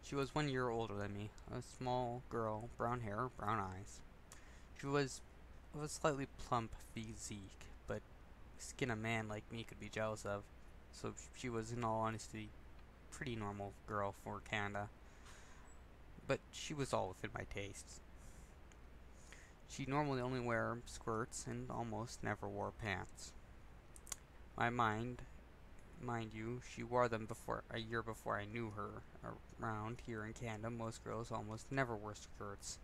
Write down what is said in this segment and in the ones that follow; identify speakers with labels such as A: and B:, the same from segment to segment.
A: She was 1 year older than me, a small girl, brown hair, brown eyes. She was of a slightly plump physique, but skin a man like me could be jealous of. So she was, in all honesty, pretty normal girl for Canada. But she was all within my tastes. She normally only wore skirts and almost never wore pants. My mind you, she wore them before a year before I knew her. Around here in Canada, most girls almost never wear skirts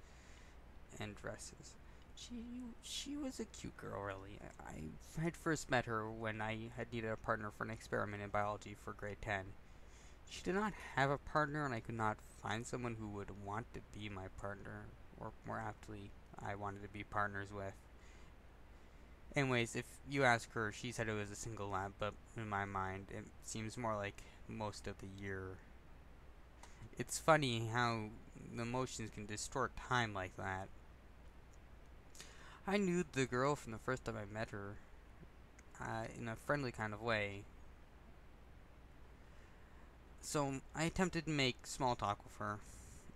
A: and dresses. She was a cute girl, really. I had first met her when I had needed a partner for an experiment in biology for grade 10. She did not have a partner, and I could not find someone who would want to be my partner, or more aptly, I wanted to be partners with. Anyways, if you ask her, she said it was a single lab, but in my mind, it seems more like most of the year. It's funny how the emotions can distort time like that. I knew the girl from the first time I met her, in a friendly kind of way. So I attempted to make small talk with her.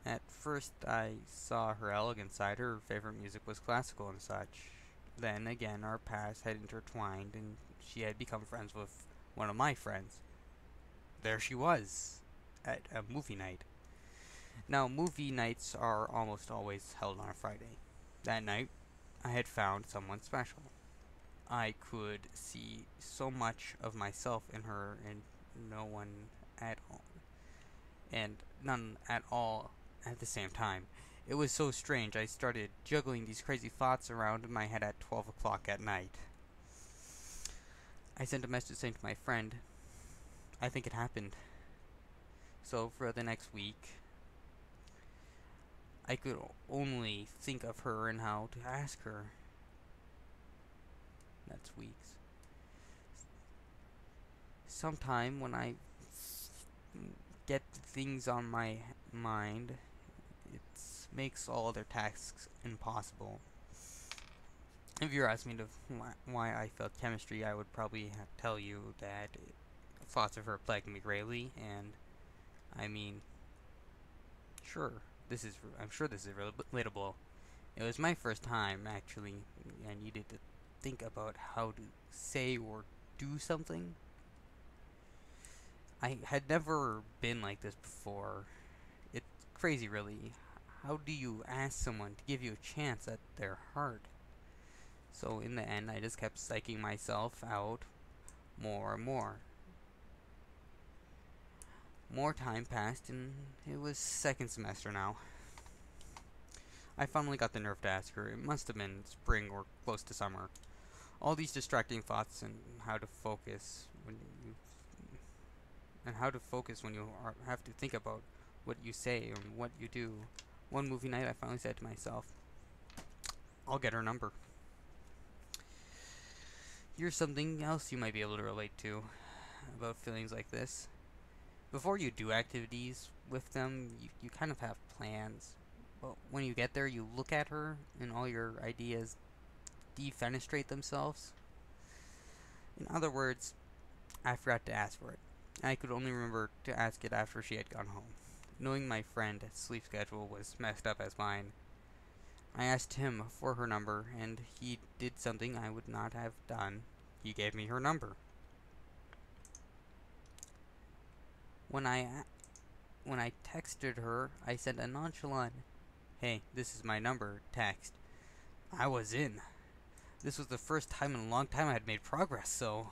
A: At first, I saw her elegant side. Her favorite music was classical and such. Then again, our paths had intertwined, and she had become friends with one of my friends. There she was, at a movie night. Now, movie nights are almost always held on a Friday. That night, I had found someone special. I could see so much of myself in her, and no one at all, and none at all at the same time. It was so strange. I started juggling these crazy thoughts around in my head at 12 o'clock at night. I sent a message saying to my friend, I think it happened. So for the next week, I could only think of her and how to ask her. That's weeks. Sometime when I get things on my mind, it makes all other tasks impossible. If you're asking me why I felt chemistry, I would probably tell you that thoughts of her plagued me greatly, and I mean, sure, I'm sure this is relatable. It was my first time, actually. I needed to think about how to say or do something. I had never been like this before. It's crazy, really. How do you ask someone to give you a chance at their heart? So in the end, I just kept psyching myself out more and more. More time passed, and it was second semester now. I finally got the nerve to ask her. It must have been spring or close to summer. All these distracting thoughts and how to focus when you have to think about what you say and what you do. One movie night, I finally said to myself, I'll get her number. Here's something else you might be able to relate to about feelings like this. Before you do activities with them, you kind of have plans. But when you get there, you look at her, and all your ideas defenestrate themselves. In other words, I forgot to ask for it. I could only remember to ask it after she had gone home. Knowing my friend's sleep schedule was messed up as mine, I asked him for her number, and he did something I would not have done. He gave me her number. When I texted her, I sent a nonchalant, "Hey, this is my number," text. I was in. This was the first time in a long time I had made progress, so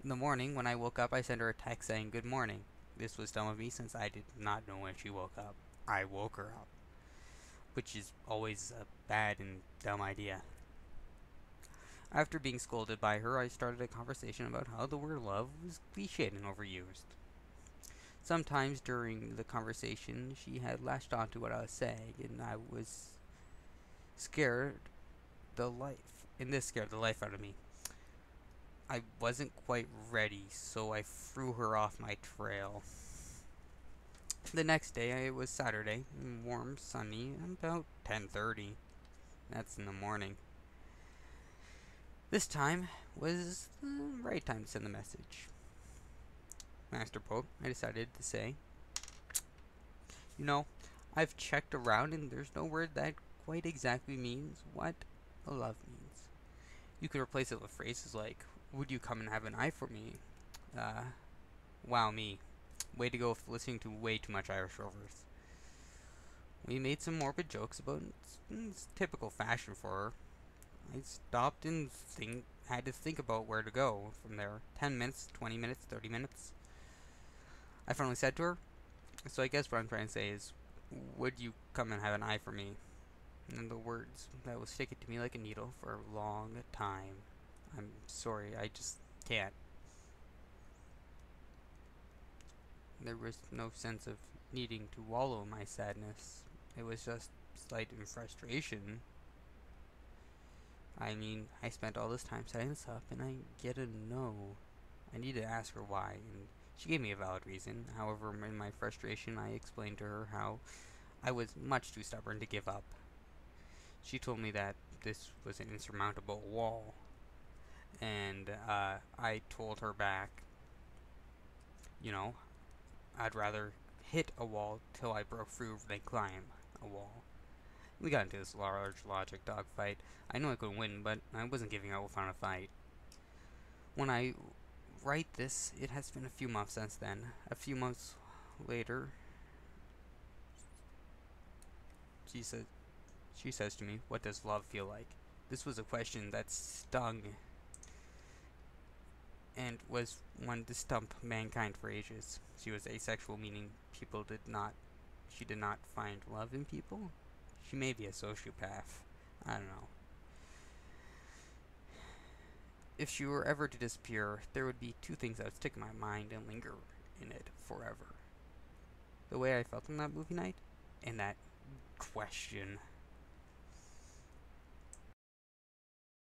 A: in the morning, when I woke up, I sent her a text saying good morning. This was dumb of me since I did not know when she woke up. I woke her up, which is always a bad and dumb idea. After being scolded by her, I started a conversation about how the word love was cliched and overused. Sometimes during the conversation, she had latched onto what I was saying, and I was scared the life, and this scared the life out of me. I wasn't quite ready, so I threw her off my trail. The next day, it was Saturday, warm, sunny, about 10:30. That's in the morning. This time was the right time to send the message. Master Pope, I decided to say, You know, I've checked around and there's no word that quite exactly means what a love means. You could replace it with phrases like, would you come and have an eye for me? Uh, wow me. Way to go with listening to way too much Irish Rovers. We made some morbid jokes about it's typical fashion for her. I stopped and had to think about where to go from there. 10 minutes, 20 minutes, 30 minutes. I finally said to her, so I guess what I'm trying to say is, would you come and have an eye for me? And the words that was sticking to me like a needle for a long time. I'm sorry, I just can't. There was no sense of needing to wallow in my sadness. It was just slight in frustration. I mean, I spent all this time setting this up, and I get a no. I need to ask her why, and she gave me a valid reason. However, in my frustration, I explained to her how I was much too stubborn to give up. She told me that this was an insurmountable wall, and I told her back, you know, I'd rather hit a wall till I broke through than climb a wall. We got into this large logic dogfight. I knew I could win, but I wasn't giving up without a fight. When I write this, it has been a few months since then. A few months later, she says to me, "What does love feel like?" This was a question that stung and was one to stump mankind for ages. She was asexual, meaning she did not find love in people. She may be a sociopath. I don't know. If she were ever to disappear, there would be two things that would stick in my mind and linger in it forever. The way I felt on that movie night, and that question.